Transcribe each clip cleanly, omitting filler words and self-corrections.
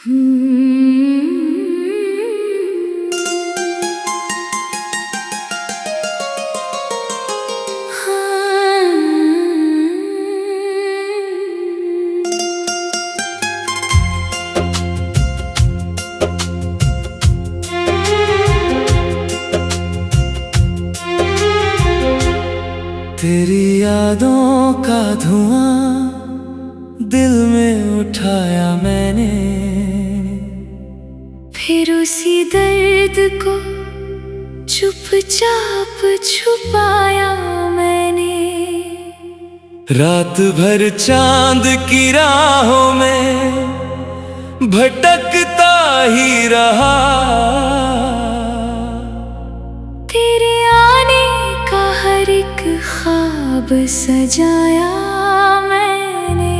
तेरी यादों का धुआं दिल में उठाया मैंने, फिर उसी दर्द को चुपचाप छुपाया मैंने। रात भर चांद की राहों में भटकता ही रहा, तेरे आने का हर एक ख्वाब सजाया मैंने।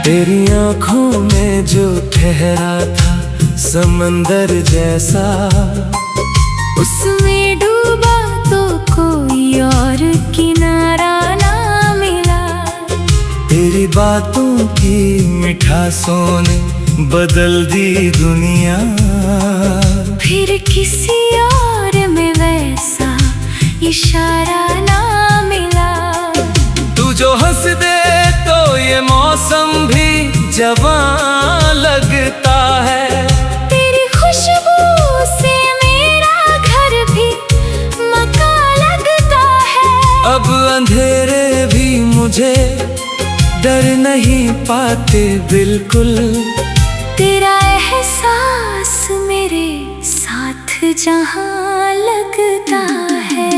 तेरी आँखों में जो ठहरा था समंदर जैसा, उसमें डूबा तो कोई और किनारा ना मिला। तेरी बातों की मिठासों ने बदल दी दुनिया, फिर किसी और में वैसा इशारा ना मिला। तू जो हंस दे तो ये मौसम भी जवां लगता है, तेरी खुशबू से मेरा घर भी मका लगता है। अब अंधेरे भी मुझे डर नहीं पाते बिल्कुल, तेरा एहसास मेरे साथ जहां लगता है।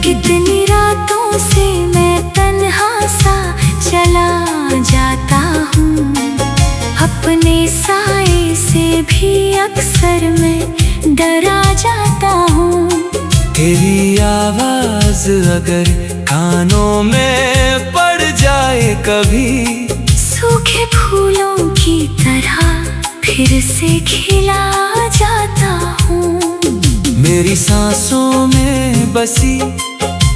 कितनी रातों से मैं तन्हा सा चला जाता हूँ, अपने साए से भी अक्सर मैं डरा जाता हूँ। तेरी आवाज अगर कानों में पड़ जाए कभी, सूखे फूलों की तरह फिर से खिला जाता हूँ। मेरी सांसों में बसी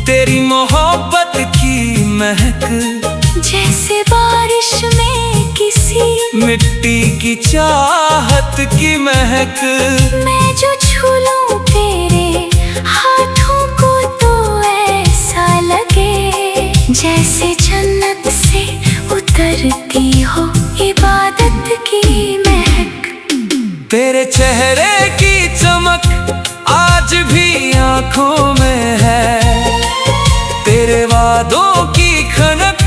तेरी मोहब्बत की महक, जैसे बारिश में किसी मिट्टी की चाहत की महक। मैं जो छू लूं तेरे हाथों को तो ऐसा लगे जैसे जन्नत से उतरती हो इबादत की महक। तेरे चेहरे की चमक आज भी आँखों में है, तेरे वादों की खनक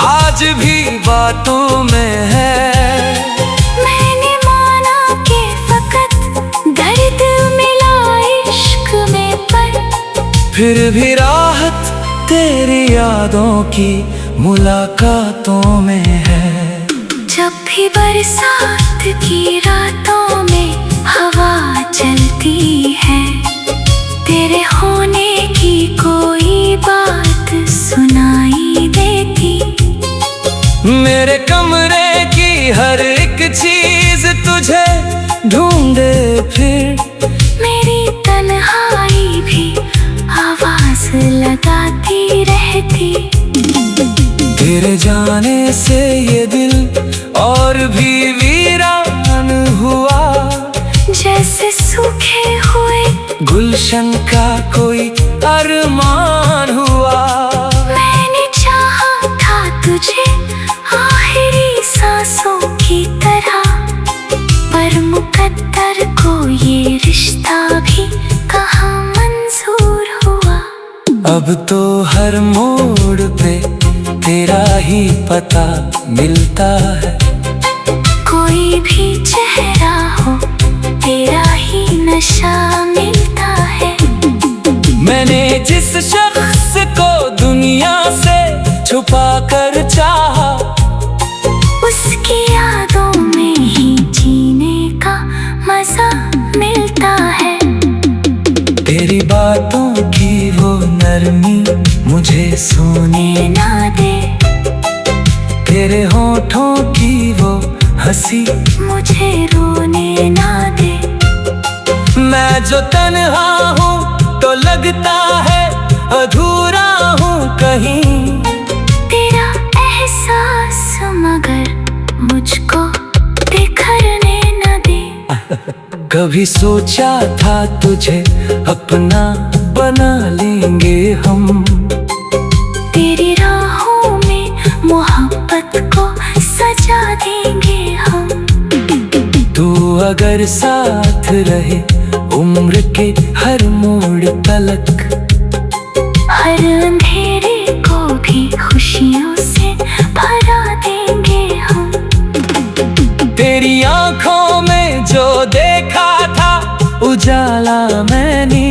आज भी बातों में है। मैंने माना कि फकत दर्द मिला इश्क में, पर फिर भी राहत तेरी यादों की मुलाकातों में है। जब भी बरसात की रातों में हवा चलती है, तेरे होने की कोई बात सुनाई देती। मेरे कमरे की हर एक चीज तुझे ढूंढे फिर, मेरी तन्हाई भी आवाज लगाती रहती। तेरे जाने से ये दिल और भी वीरान हुआ, जैसे सूखे हुए गुलशन का कोई अरमान हुआ। मैंने चाहा था तुझे आखिरी सांसों की तरह, पर मुकद्दर को ये रिश्ता भी कहाँ मंजूर हुआ। अब तो हर मोड़ पे तेरा ही पता मिलता है, कोई भी चेहरा हो तेरा ही नशा मिलता है। मैंने जिस शख्स को दुनिया से छुपा कर चाहा, उसकी यादों में ही जीने का मजा मिलता है। तेरी तेरी बातों की वो नरमी मुझे सोने ना दे, तेरे होठों की वो हंसी मुझे रोने ना दे। मैं जो तन्हा हूँ तो लगता है अधूरा हूँ कहीं, तेरा एहसास मगर मुझको बिखरने न दे। कभी सोचा था तुझे अपना बना लेंगे हम, तेरी राहों में मोहब्बत को सजा देंगे हम। तू अगर साथ रहे उम्र के हर मोड़ तलक, हर अंधेरे को भी खुशियों से भरा देंगे हम। तेरी आंखों में जो देखा था उजाला मैंने,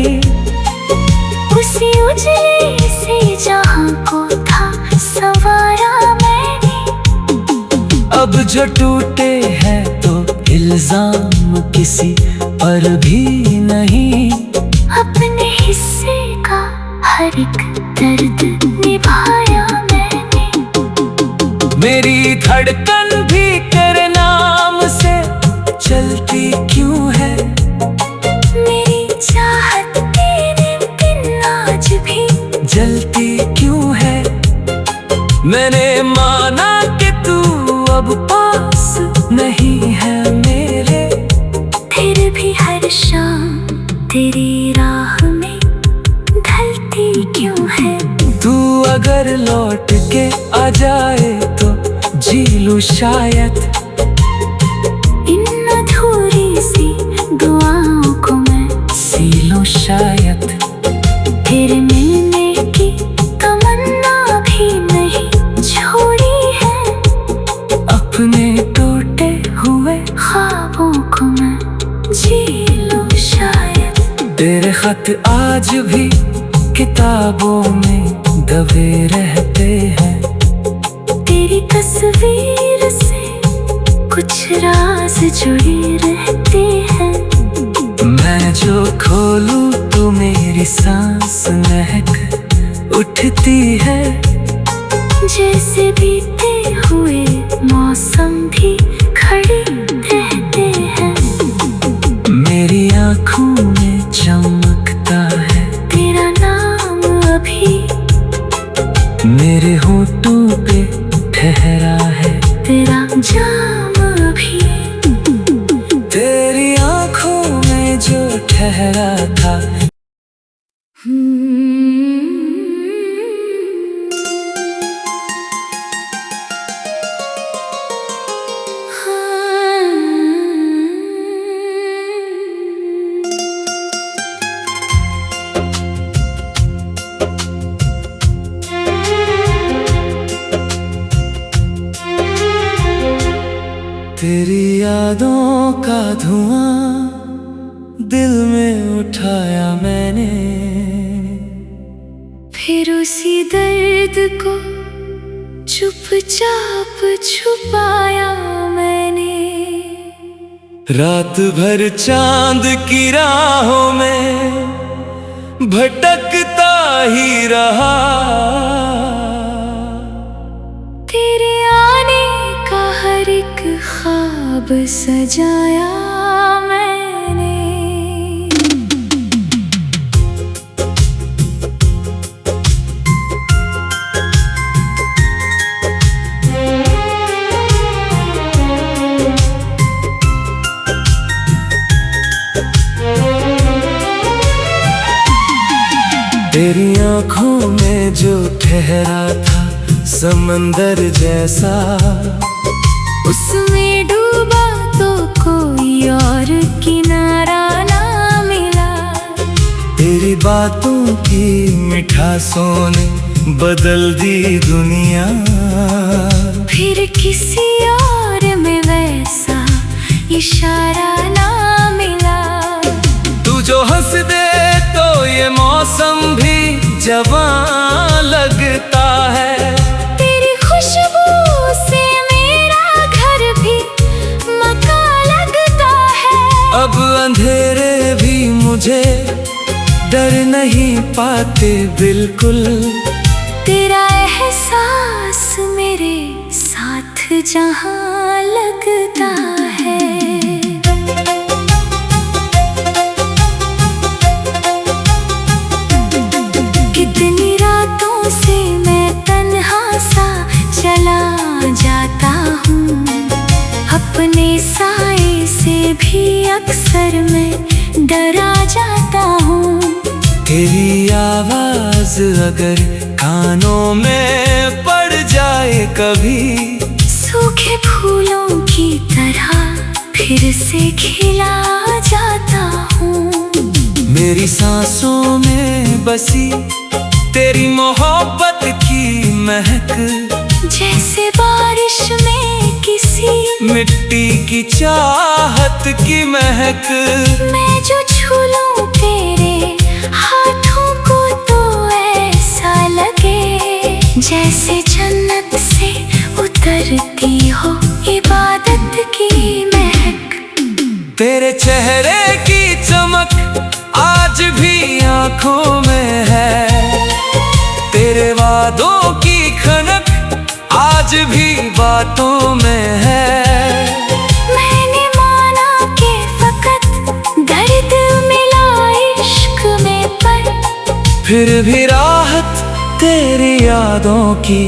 उसी उजले से जहां को था संवारा मैंने। अब जो टूटे हैं तो इल्जाम किसी पर भी नहीं, अपने हिस्से का हर एक दर्द निभाया मैंने। मेरी धड़कन भी तेरे नाम से चलती क्यों है, मेरी चाहत तेरे बिन आज भी जलती क्यों है। मैंने माना कि तू अब पास नहीं है मेरे, फिर भी हर शाम तेरी राह में ढलती क्यों है। तू अगर लौट के आ जाए तो जी लूं शायद, इन अधूरी सी दुआओं को मैं सी लूं शायद। फिर मिलने की तमन्ना भी नहीं छोड़ी है, अपने टूटे हुए ख्वाबों को मैं जी लूं शायद। तेरे खत आज भी किताबों में दबे रहते हैं, तेरी तस्वीर से कुछ राज जुड़े रहते हैं। मैं जो खोलूं तो मेरी सांस महक उठती है, जैसे बीते हुए मौसम भी खड़े रहते हैं। मेरी आँखों में चमकता है तेरा नाम अभी, मेरे होठों पे ठहरा है तेरा जाम अभी। तेरी आँखों में जो ठहरा था। तेरी यादों का धुआं दिल में उठाया मैंने, फिर उसी दर्द को चुपचाप छुपाया मैंने। रात भर चांद की राहों में भटकता ही रहा, तेरे आने का हर एक ख्वाब सजाया मैंने। तेरी आँखों में जो ठहरा था समंदर जैसा, उसमें डूबा तो कोई और किनारा ना मिला। तेरी बातों की मिठासों ने बदल दी दुनिया, फिर किसी और में वैसा इशारा ना मिला। तू जो हंस दे तो ये मौसम भी जवां लगता है, तेरी खुशबू से मेरा घर भी मका लगता है। अब अंधेरे भी मुझे डर नहीं पाते बिल्कुल। तेरा एहसास मेरे साथ जहां लगता है। कितनी रातों से मैं तन्हा सा चला जाता हूँ, अपने साए से भी अक्सर मैं डरा जाता हूँ। तेरी आवाज अगर कानों में पड़ जाए कभी, सूखे फूलों की तरह फिर से खिला जाता हूँ। मेरी सांसों में बसी तेरी मोहब्बत की महक, जैसे बारिश में किसी मिट्टी की चाहत की महक। मैं जो छू लूं तेरे हाथों को तो ऐसा लगे जैसे जन्नत से उतरती हो इबादत की महक। तेरे चेहरे की चमक आज भी आंखों में है, तेरे वादों की खनक आज भी बातों में है। मैंने माना कि फकत दर्द मिला इश्क में, पर फिर भी राहत तेरी यादों की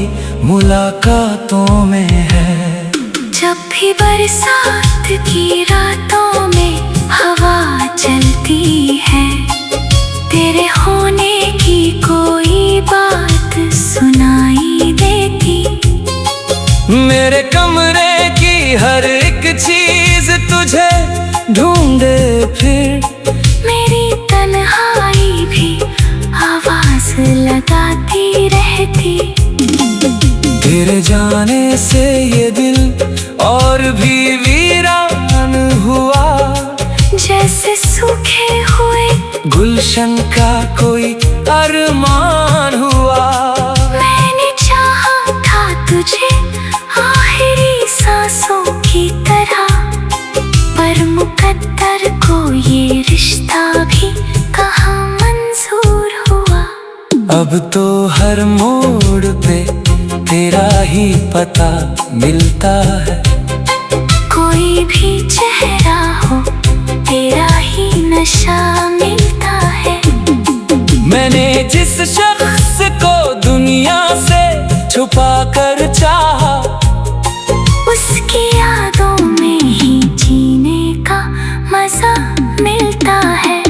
मुलाकातों में है। जब भी बरसात की रातों में हवा चलती है, तेरे होने की कोई बात सुनाई देती। मेरे कमरे की हर एक चीज तुझे ढूंढे फिर, मेरी तन्हाई भी आवाज लगाती रहती। तेरे जाने से ये दिल और भी वीरान हुआ, जैसे सूखे हुए गुलशन का कोई अरमान हुआ। मैंने चाहा था तुझे आखिरी सांसों की तरह, पर मुकद्दर को ये रिश्ता भी कहाँ मंजूर हुआ। अब तो हर मोड़ पे तेरा ही पता मिलता है, कोई भी चेहरा हो तेरा ही नशा मिलता है। मैंने जिस शख्स को दुनिया से छुपा कर चाहा, उसकी यादों में ही जीने का मजा मिलता है।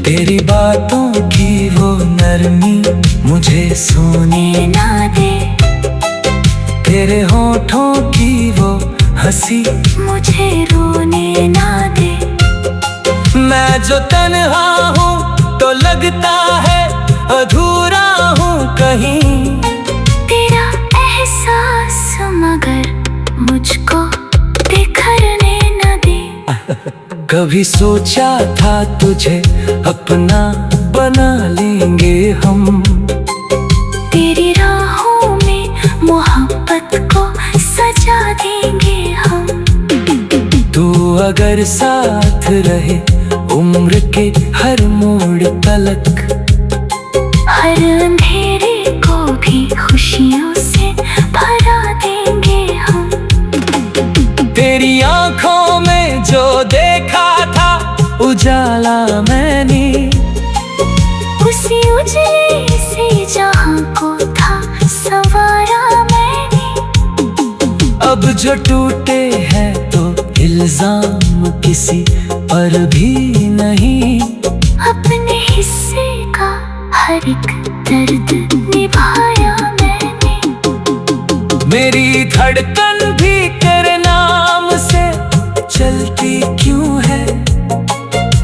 तेरी बातों की वो नरमी मुझे सोने ना दे, तेरे होठों की वो हंसी मुझे रोने ना दे। मैं जो तन्हा हूँ तो लगता है अधूरा हूँ कहीं, तेरा एहसास मगर मुझको बिखरने न दे। कभी सोचा था तुझे अपना बना लेंगे हम, तेरी राहों में मोहब्बत को सजा देंगे हम। तू अगर साथ रहे उम्र के हर मोड़ तलक, हर अंधेरे को भी खुशियों से भरा देंगे हम। तेरी आंखों में जो देखा था उजाला मैंने, उसी उजले से जहां को था संवारा मैंने। अब जो टूटे हैं तो इल्जाम किसी पर भी नहीं, अपने हिस्से का हर एक दर्द निभाया मैंने। मेरी धड़कन भी तेरे नाम से चलती क्यों है,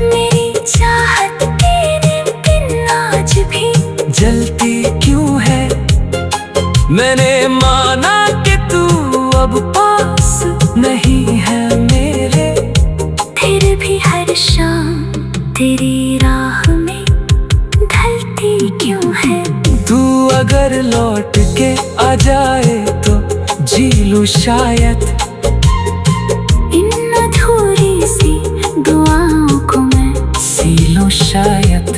मेरी चाहत तेरे बिन आज भी जलती क्यों है। मैंने माना कि तू अब पास नहीं है मेरे, फिर भी हर शाम तेरी राह में ढलती क्यों है। तू अगर लौट के आ जाए तो जी लूं शायद, इन अधूरी सी दुआओं को मैं सी लूं शायद।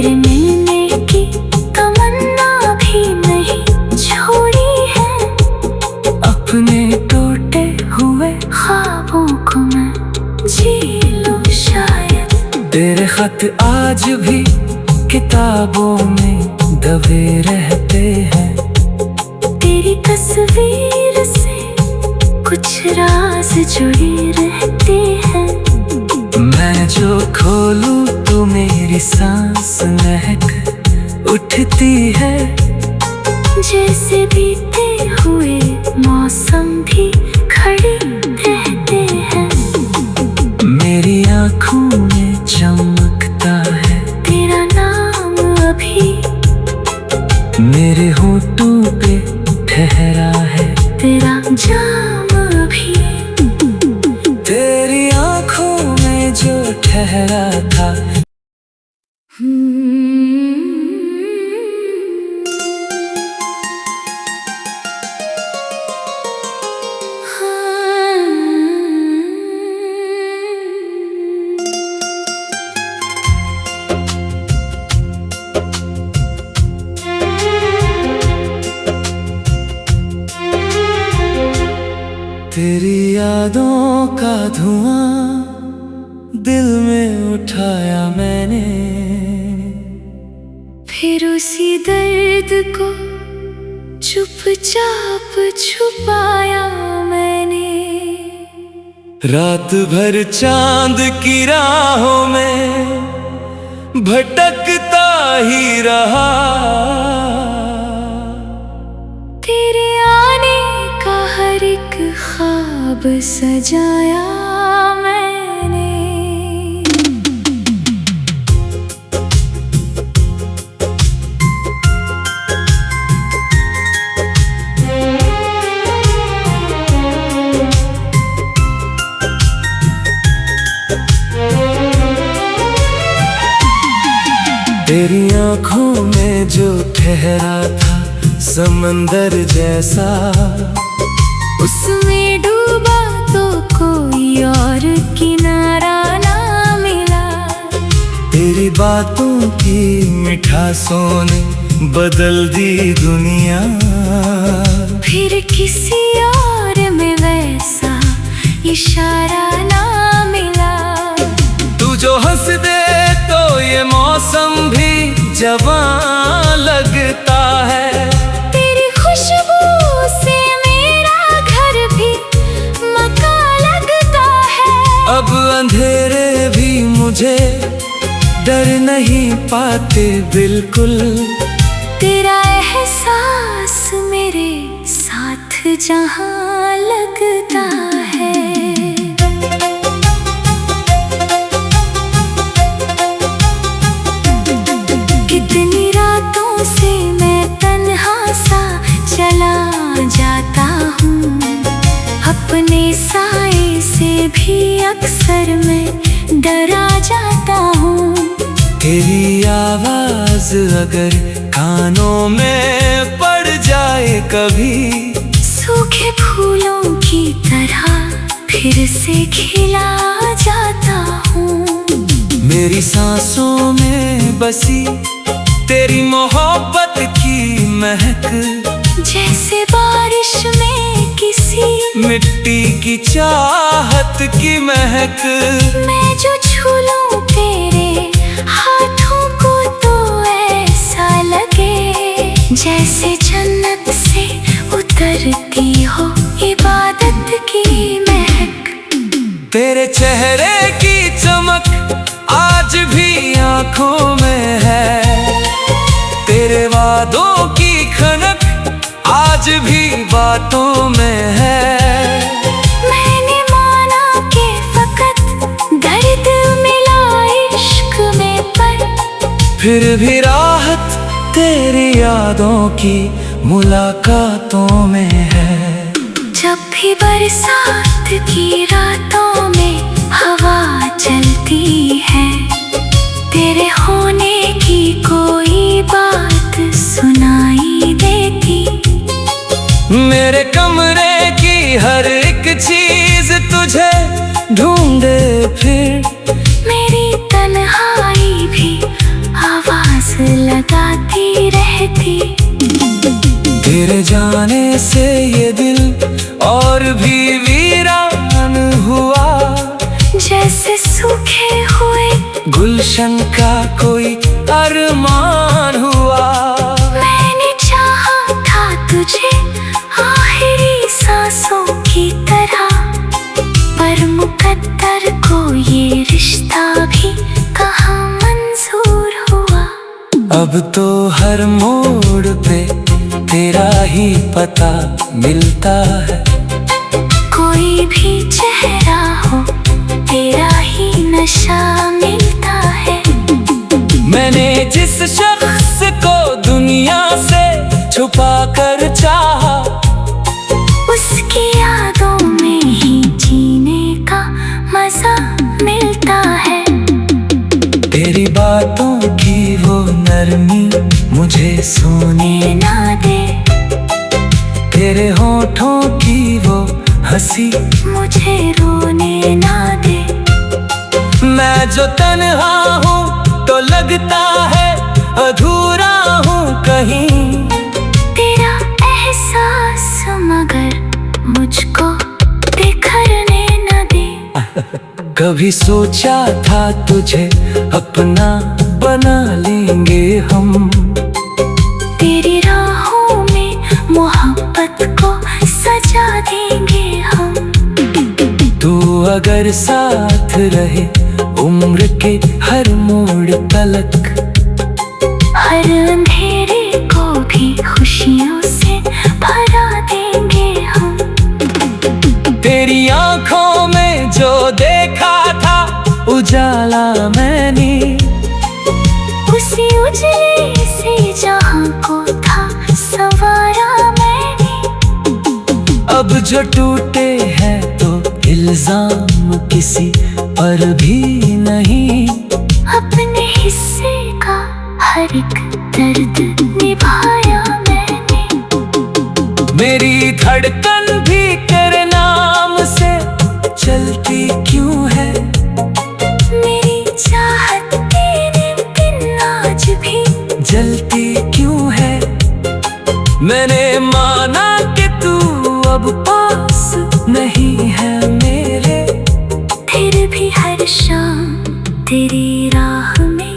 तेरे मिलने की तमन्ना भी नहीं छोड़ी है। अपने टूटे हुए ख्वाबों को मैं जी लूं शायद। तेरे खत आज भी किताबों में दबे रहते हैं। तेरी तस्वीर से कुछ राज जुड़े रहते हैं। मैं जो खोलूं तो मेरी सांस महक उठती है। जैसे बीते हुए मौसम भी खड़े रहते हैं। मेरी आँखों में चमकता है तेरा नाम अभी, मेरे होठों पे ठहरा है तेरा जाम अभी। तेरी आँखों में जो ठहरा था। तेरी यादों का धुआं दिल में उठाया मैंने। फिर उसी दर्द को चुपचाप छुपाया मैंने। रात भर चांद की राहों में भटकता ही रहा। तेरे आने का हर एक ख्वाब सजाया मैंने। तेरी आँखों में जो ठहरा था समंदर जैसा, उसमें डूबा तो कोई और किनारा ना मिला। तेरी बातों की मिठासों ने बदल दी दुनिया। फिर किसी और में वैसा इशारा ना मिला। तू जो हंस दे तो ये मौसम भी जवां लगता है। तेरी खुशबू से मेरा घर भी मक्का लगता है। अब अंधेरे भी मुझे डर नहीं पाते बिल्कुल। तेरा एहसास मेरे साथ जहां लगता है। कितनी रातों से मैं तन्हा सा चला जाता हूँ। अपने साए से भी अक्सर मैं डरा जाता हूँ। तेरी आवाज अगर कानों में पड़ जाए कभी, सूखे फूलों की तरह फिर से खिला जाता हूँ। मेरी सांसों में बसी तेरी मोहब्बत की महक, जैसे बारिश में किसी मिट्टी की चाहत की महक। मैं जो छू लूं तेरे हाथों को तो ऐसा लगे जैसे जन्नत से उतरती हो इबादत की महक। तेरे चेहरे की चमक आज भी आँखों में है। तेरे वादों की खनक आज भी बातों में है। मैंने माना कि फकत दर्द मिला इश्क में, पर फिर भी राहत तेरी यादों की मुलाकातों में है। जब भी बरसात की रातों में हवा चलती है, तेरे होने की कोई बात सुनाई देती। मेरे कमरे की हर एक चीज तुझे ढूंढे फिर। मेरी तन्हाई भी आवाज लगाती रहती। तेरे जाने से ये दिल और भी वीरान हुआ, जैसे सूखे हुए गुलशन का कोई अरमान हुआ। मैंने चाहा था तुझे आखिरी सांसों की तरह, पर मुकद्दर को ये रिश्ता भी कहाँ मंजूर हुआ। अब तो हर मोड़ पे तेरा ही पता मिलता है, कोई भी चेहरा हो तेरा ही नशा मिलता है। मैंने जिस शख्स को दुनिया से छुपा कर चाहा, उसकी यादों में ही जीने का मजा मिलता है। तेरी बातों की वो नरमी मुझे सोने ना दे, तेरे होठों की वो हंसी मुझे रोने ना दे। मैं जो तन्हा हूँ तो लगता है अधूरा हूँ कहीं। तेरा एहसास मगर मुझको बिखरने न दे। कभी सोचा था तुझे अपना बना लेंगे हम, तेरी राहों में मोहब्बत को सजा देंगे हम। तू अगर साथ रहे उम्र के हर मोड़ तलक, हर अंधेरे को भी खुशियों से भरा देंगे हम। तेरी आंखों में जो देखा था उजाला मैंने, उसी उजले से जहां को था संवारा मैंने। अब जो टूटे हैं तो इल्जाम किसी पर भी नहीं, अपने हिस्से का हर एक दर्द निभाया मैंने। मेरी धड़कन भी तेरे नाम से चलती क्यों है, मेरी चाहत तेरे बिन आज भी जलती क्यों है। मैंने माना कि तू अब पास नहीं है मेरे, फिर भी हर शाम तेरी राह में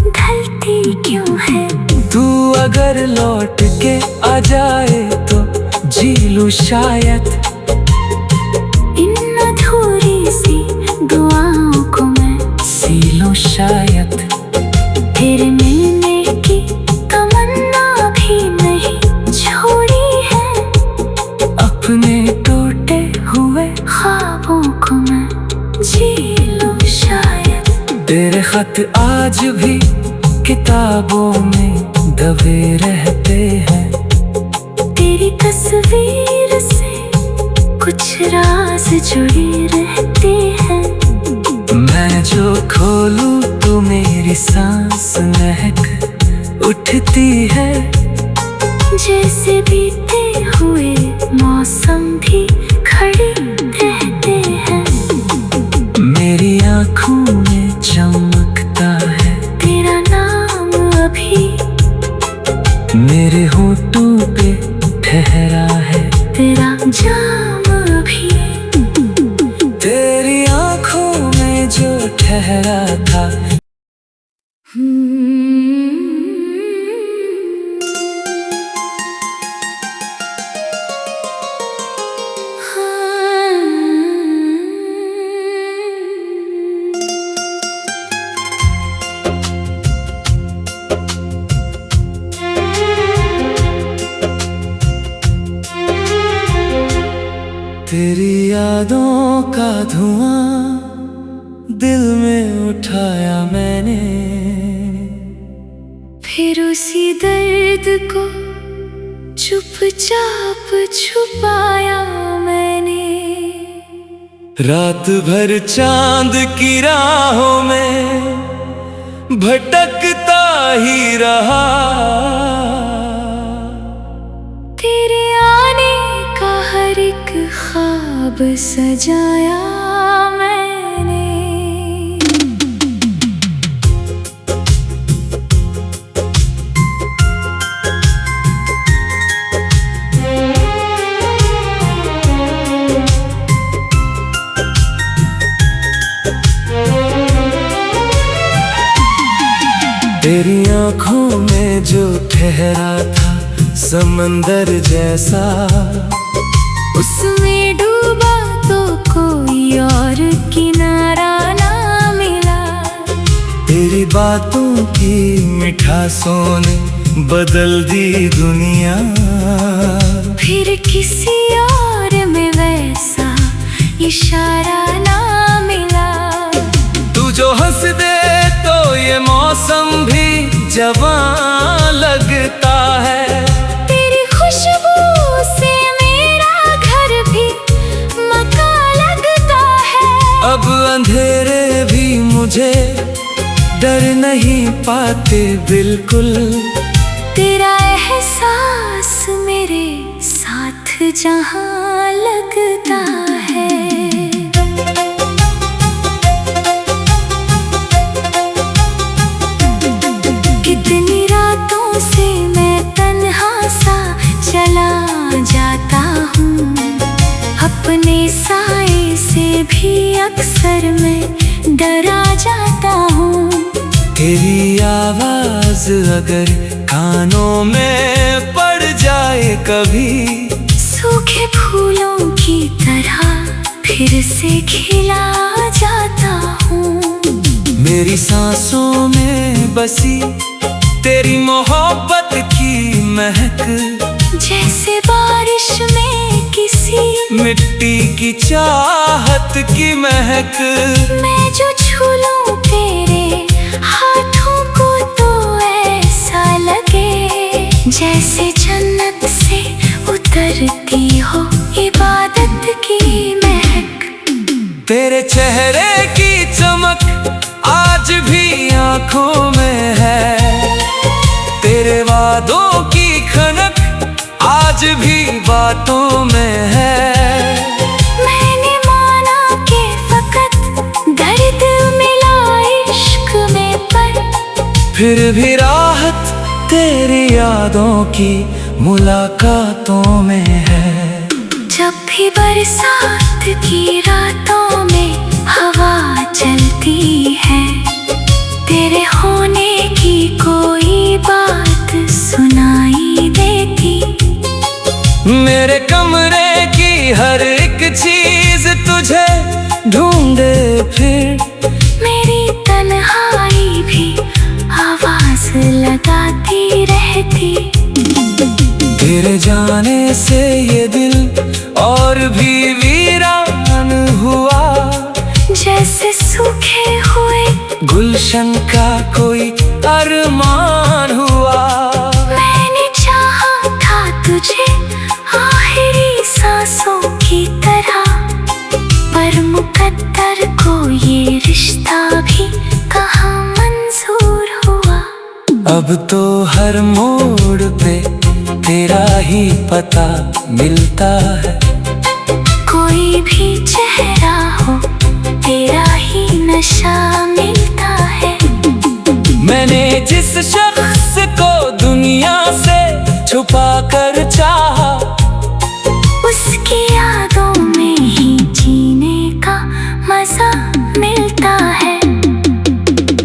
ढलती क्यों है। तू अगर लौट के आ जाए तो जी लूं शायद, इन अधूरी सी दुआओं को मैं सी लूं शायद। तेरे मिलने की तमन्ना भी नहीं छोड़ी है, अपने टूटे हुए ख्वाबों को मैं जी लूं शायद। तेरे खत आज भी किताबों में दबे रहते हैं, तेरी तस्वीर से कुछ राज जुड़े रहते हैं। मैं जो खोलूं तो मेरी सांस महक उठती है, जैसे बीते हुए मौसम भी खड़े रहते हैं। मेरी आँखों में चमकता है तेरा नाम अभी, मेरे होठों पे ठहरा है तेरा जाम अभी। तेरी आँखों में जो ठहरा था। तेरी यादों का धुआं दिल में उठाया मैंने, फिर उसी दर्द को चुपचाप छुपाया मैंने। रात भर चांद की राहों में भटकता ही रहा, तेरे आने का हर एक ख्वाब सजाया मैंने। तेरी आंखों में जो ठहरा था समंदर जैसा, उसमें डूबा तो कोई और किनारा ना मिला। तेरी बातों की मिठासों ने बदल दी दुनिया, फिर किसी और में वैसा इशारा ना मिला। तू जो हंस दे तो ये मौसम भी जवां लगता है। तेरी खुशबू से मेरा घर भी मकान लगता है। अब अंधेरे भी मुझे डर नहीं पाते बिल्कुल। तेरा एहसास मेरे साथ जहां लगता है। कितनी रातों से मैं तन्हा सा चला जाता हूँ, अपने साए से भी अक्सर मैं डरा जाता हूँ। तेरी आवाज अगर कानों में पड़ जाए कभी, सूखे फूलों की तरह फिर से खिला जाता हूँ। मेरी सांसों में बसी तेरी मोहब्बत की महक, जैसे बारिश में किसी मिट्टी की चाहत की महक। मैं जो छू लूं तेरे हाथों को तो ऐसा लगे जैसे जन्नत से उतरती हो इबादत की महक। तेरे चेहरे की चमक आज भी आंखों में है, तेरे वादों की खनक आज भी बातों में है। मैंने माना कि फकत दर्द मिला इश्क में, पर फिर भी राहत तेरी यादों की मुलाकातों में है। जब भी बरसात की रातों में हवा चलती है, तेरे होने की कोई बात सुनाई देती। मेरे कमरे की हर एक चीज तुझे ढूंढे फिर, मेरी तन्हाई भी आवाज लगाती रहती। तेरे जाने से ये दिल और भी वीरान हुआ, जैसे सूखे हुए गुलशन का कोई अरमान हुआ। मैंने चाहा था तुझे आखिरी सांसों की तरह, पर मुकद्दर को ये रिश्ता भी कहाँ मंजूर हुआ। अब तो हर मोड़ पे तेरा ही पता मिलता है, कोई भी चेहरा हो तेरा ही नशा मिलता है। मैंने जिस शख्स को दुनिया से छुपा कर चाहा, उसकी यादों में ही जीने का मजा मिलता है।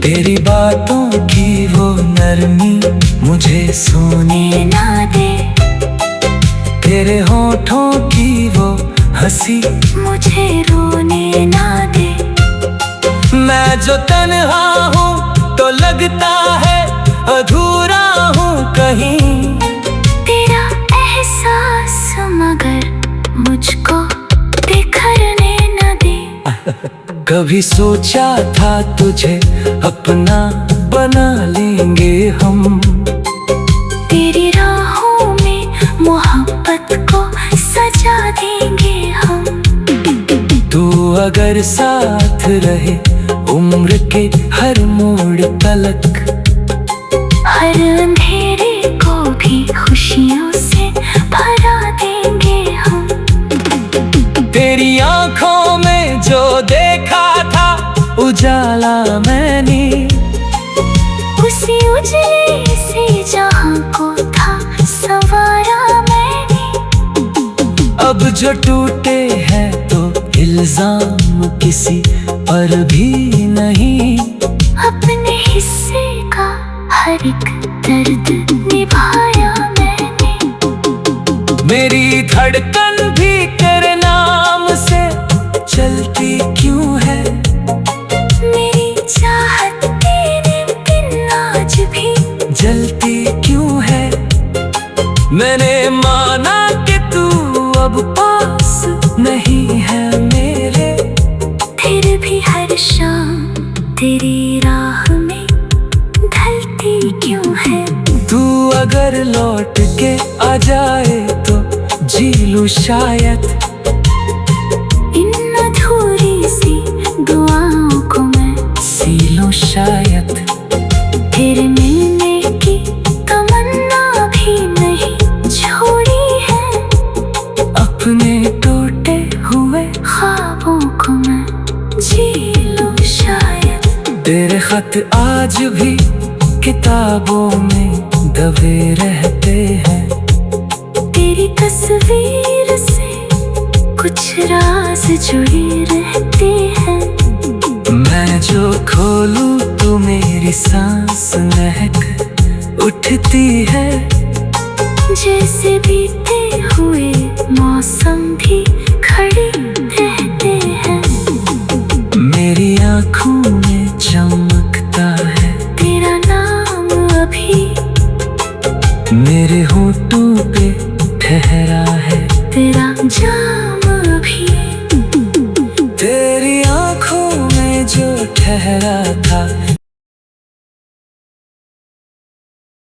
तेरी बातों की वो नरमी मुझे सोने ना दे, तेरे होठों की वो हंसी मुझे रोने ना दे। मैं जो तन्हा हूँ तो लगता है अधूरा हूँ कहीं। तेरा एहसास मगर मुझको बिखरने न दे। कभी सोचा था तुझे अपना बना लेंगे हम, तेरी राहों में मोहब्बत को सजा देंगे हम। तू अगर साथ रहे उम्र के हर मोड़ तलक, हर अंधेरे को भी खुशियों से भरा देंगे हम। तेरी आंखों में जो देखा था उजाला मैंने, उसी उजले से जहां को था संवारा मैंने। अब जो टूटे हैं तो इल्जाम किसी पर भी नहीं, अपने हिस्से का हर एक दर्द निभाया मैंने। मेरी धड़कन भी तेरे नाम से चलती क्यों है? मेरी चाहत तेरे बिन आज भी जलती क्यों है? मैंने माना कि तू अब पास नहीं है मेरे, फिर भी हर शाम तेरी राह में ढलती क्यों है? तू अगर लौट के आ जाए तो जी लूं शायद। इन अधूरी सी दुआओं को मैं सी लूं शायद। फिर मिलने की तमन्ना भी नहीं छोड़ी है। अपने टूटे हुए ख्वाबों को मैं जी लूं शायद। तेरे खत आज भी किताबों में दबे रहते हैं। तेरी तस्वीर से कुछ राज जुड़े रहते हैं। मैं जो खोलूं तो मेरी सांस महक उठती है। जैसे बीते हुए मौसम भी खड़ी